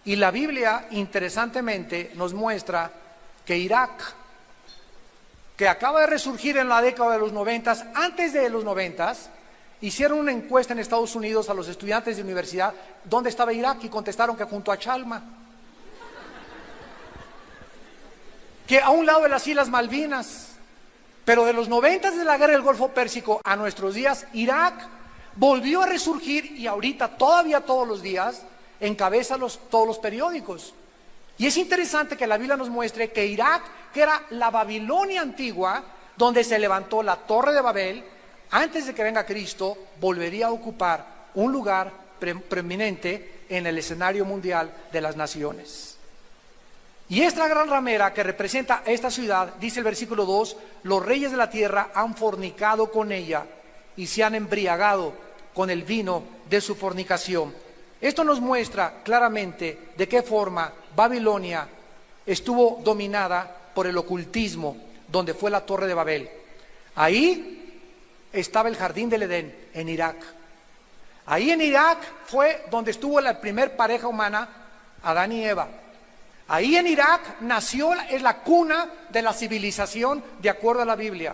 Y la Biblia, interesantemente, nos muestra que Irak, que acaba de resurgir en la década de los 90, antes de los 90, hicieron una encuesta en Estados Unidos a los estudiantes de universidad, ¿dónde estaba Irak? Y contestaron que junto a Chalma, que a un lado de las Islas Malvinas. Pero de los 90 de la guerra del Golfo Pérsico a nuestros días, Irak volvió a resurgir y ahorita todavía todos los días encabeza todos los periódicos. Y es interesante que la Biblia nos muestre que Irak, que era la Babilonia antigua, donde se levantó la Torre de Babel, antes de que venga Cristo, volvería a ocupar un lugar preeminente en el escenario mundial de las naciones. Y esta gran ramera que representa esta ciudad, dice el versículo 2, los reyes de la tierra han fornicado con ella y se han embriagado con el vino de su fornicación. Esto nos muestra claramente de qué forma Babilonia estuvo dominada por el ocultismo, donde fue la Torre de Babel. Ahí estaba el jardín del Edén, en Irak. Ahí en Irak fue donde estuvo la primer pareja humana, Adán y Eva. Ahí en Irak nació, es la cuna de la civilización de acuerdo a la Biblia.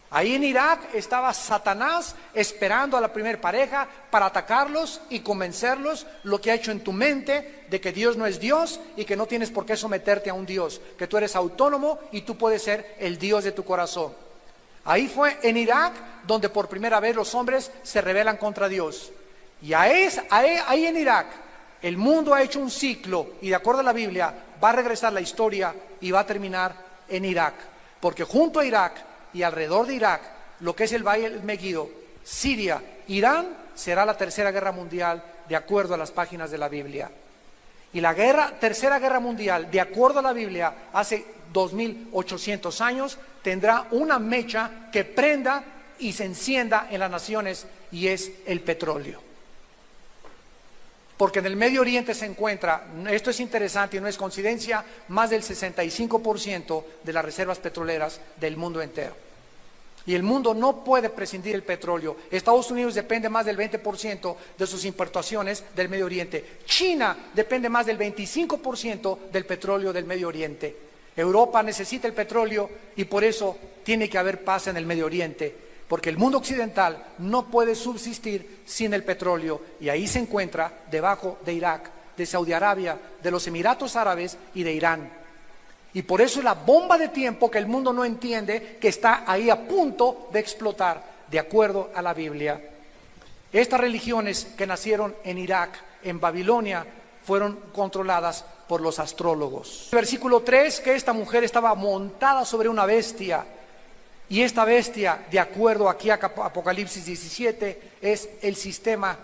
Ahí en Irak estaba Satanás esperando a la primer pareja para atacarlos y convencerlos, lo que ha hecho en tu mente de que Dios no es Dios y que no tienes por qué someterte a un Dios, que tú eres autónomo y tú puedes ser el Dios de tu corazón. Ahí fue en Irak donde por primera vez los hombres se rebelan contra Dios. Y ahí en Irak el mundo ha hecho un ciclo y de acuerdo a la Biblia va a regresar la historia y va a terminar en Irak. Porque junto a Irak y alrededor de Irak, lo que es el Valle del Megiddo, Siria, Irán, será la tercera guerra mundial de acuerdo a las páginas de la Biblia. Y la tercera guerra mundial, de acuerdo a la Biblia, hace 2800 años, tendrá una mecha que prenda y se encienda en las naciones y es el petróleo. Porque en el Medio Oriente se encuentra, esto es interesante y no es coincidencia, más del 65% de las reservas petroleras del mundo entero. Y el mundo no puede prescindir del petróleo. Estados Unidos depende más del 20% de sus importaciones del Medio Oriente. China depende más del 25% del petróleo del Medio Oriente. Europa necesita el petróleo y por eso tiene que haber paz en el Medio Oriente. Porque el mundo occidental no puede subsistir sin el petróleo y ahí se encuentra debajo de Irak, de Saudi Arabia, de los Emiratos Árabes y de Irán. Y por eso es la bomba de tiempo que el mundo no entiende, que está ahí a punto de explotar, de acuerdo a la Biblia. Estas religiones que nacieron en Irak, en Babilonia, fueron controladas por los astrólogos. Versículo 3, que esta mujer estaba montada sobre una bestia. Y esta bestia, de acuerdo aquí a Apocalipsis 17, es el sistema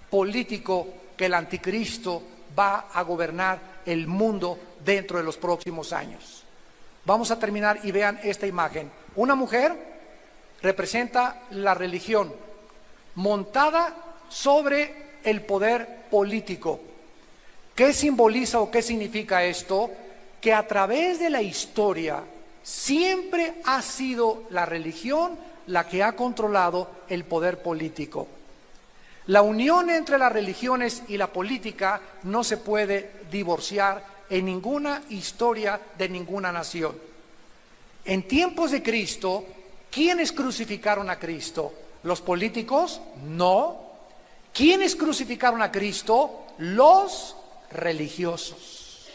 político que el anticristo va a gobernar el mundo dentro de los próximos años. Vamos a terminar y vean esta imagen. Una mujer representa la religión montada sobre el poder político. ¿Qué simboliza o qué significa esto? Que a través de la historia siempre ha sido la religión la que ha controlado el poder político. La unión entre las religiones y la política no se puede divorciar en ninguna historia de ninguna nación. En tiempos de Cristo, ¿quiénes crucificaron a Cristo? ¿Los políticos? No. ¿Quiénes crucificaron a Cristo? Los religiosos.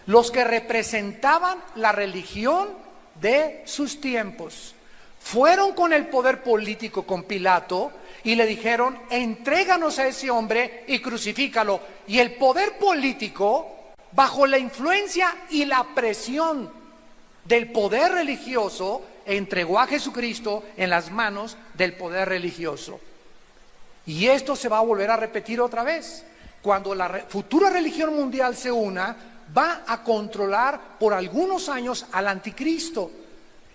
Los que representaban la religión de sus tiempos. Fueron con el poder político, con Pilato, y le dijeron: entréganos a ese hombre y crucifícalo. Y el poder político, bajo la influencia y la presión del poder religioso, entregó a Jesucristo en las manos del poder religioso. Y esto se va a volver a repetir otra vez. Cuando la futura religión mundial se una, va a controlar por algunos años al anticristo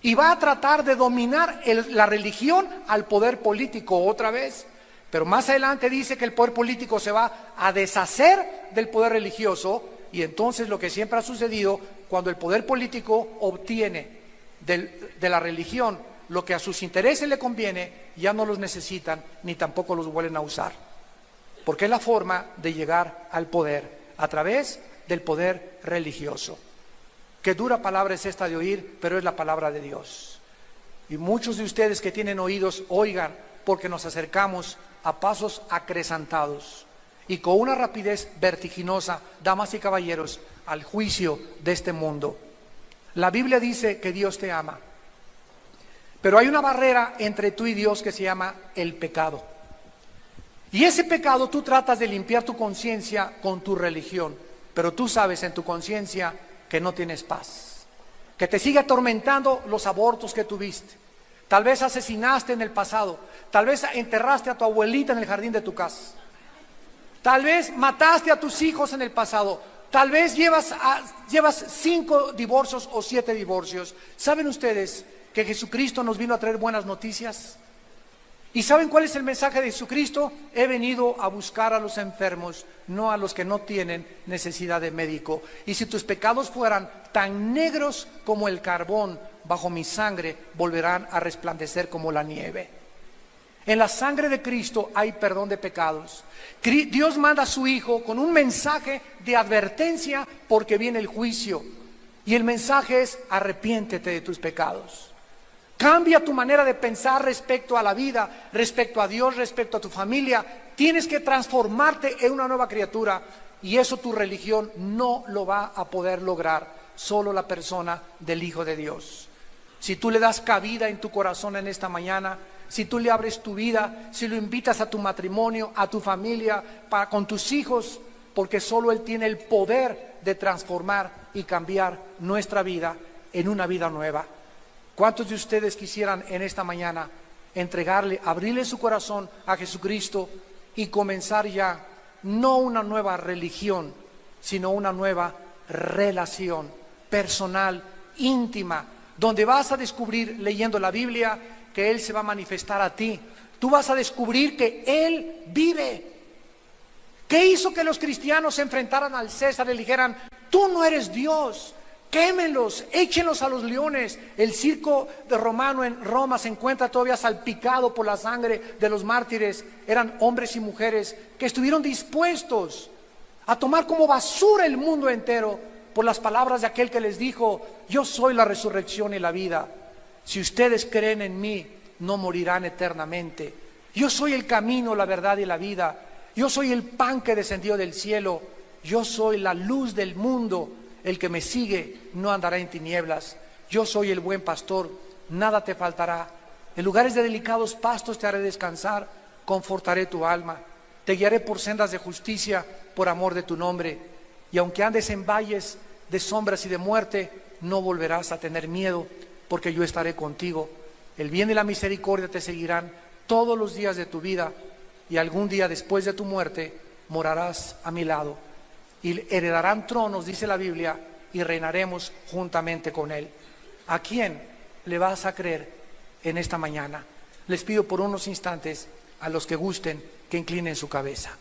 y va a tratar de dominar la religión al poder político otra vez. Pero más adelante dice que el poder político se va a deshacer del poder religioso, y entonces lo que siempre ha sucedido, cuando el poder político obtiene de la religión lo que a sus intereses le conviene, ya no los necesitan ni tampoco los vuelven a usar, porque es la forma de llegar al poder a través del poder religioso. Qué dura palabra es esta de oír, pero es la palabra de Dios. Y muchos de ustedes que tienen oídos, oigan, porque nos acercamos a pasos acrecentados y con una rapidez vertiginosa, damas y caballeros, al juicio de este mundo. La Biblia dice que Dios te ama, pero hay una barrera entre tú y Dios que se llama el pecado. Y ese pecado tú tratas de limpiar tu conciencia con tu religión, pero tú sabes en tu conciencia que no tienes paz, que te sigue atormentando los abortos que tuviste. Tal vez asesinaste en el pasado, tal vez enterraste a tu abuelita en el jardín de tu casa, tal vez mataste a tus hijos en el pasado, tal vez llevas 5 divorcios o 7 divorcios. ¿Saben ustedes que Jesucristo nos vino a traer buenas noticias? ¿Y saben cuál es el mensaje de Jesucristo? He venido a buscar a los enfermos, no a los que no tienen necesidad de médico. Y si tus pecados fueran tan negros como el carbón, bajo mi sangre volverán a resplandecer como la nieve. En la sangre de Cristo hay perdón de pecados. Dios manda a su Hijo con un mensaje de advertencia porque viene el juicio. Y el mensaje es: arrepiéntete de tus pecados. Cambia tu manera de pensar respecto a la vida, respecto a Dios, respecto a tu familia. Tienes que transformarte en una nueva criatura, y eso tu religión no lo va a poder lograr, solo la persona del Hijo de Dios. Si tú le das cabida en tu corazón en esta mañana, si tú le abres tu vida, si lo invitas a tu matrimonio, a tu familia, con tus hijos, porque solo Él tiene el poder de transformar y cambiar nuestra vida en una vida nueva. ¿Cuántos de ustedes quisieran en esta mañana abrirle su corazón a Jesucristo y comenzar ya no una nueva religión, sino una nueva relación personal, íntima, donde vas a descubrir, leyendo la Biblia, que Él se va a manifestar a ti? Tú vas a descubrir que Él vive. ¿Qué hizo que los cristianos se enfrentaran al César y le dijeran: tú no eres Dios? Quémenlos, échenlos a los leones. El circo de romano en Roma se encuentra todavía salpicado por la sangre de los mártires. Eran hombres y mujeres que estuvieron dispuestos a tomar como basura el mundo entero por las palabras de aquel que les dijo: yo soy la resurrección y la vida. Si ustedes creen en mí, no morirán eternamente. Yo soy el camino, la verdad y la vida. Yo soy el pan que descendió del cielo. Yo soy la luz del mundo. El que me sigue no andará en tinieblas. Yo soy el buen pastor, nada te faltará. En lugares de delicados pastos te haré descansar, confortaré tu alma. Te guiaré por sendas de justicia, por amor de tu nombre. Y aunque andes en valles de sombras y de muerte, no volverás a tener miedo, porque yo estaré contigo. El bien y la misericordia te seguirán todos los días de tu vida, y algún día después de tu muerte morarás a mi lado. Y heredarán tronos, dice la Biblia, y reinaremos juntamente con Él. ¿A quién le vas a creer en esta mañana? Les pido por unos instantes a los que gusten que inclinen su cabeza.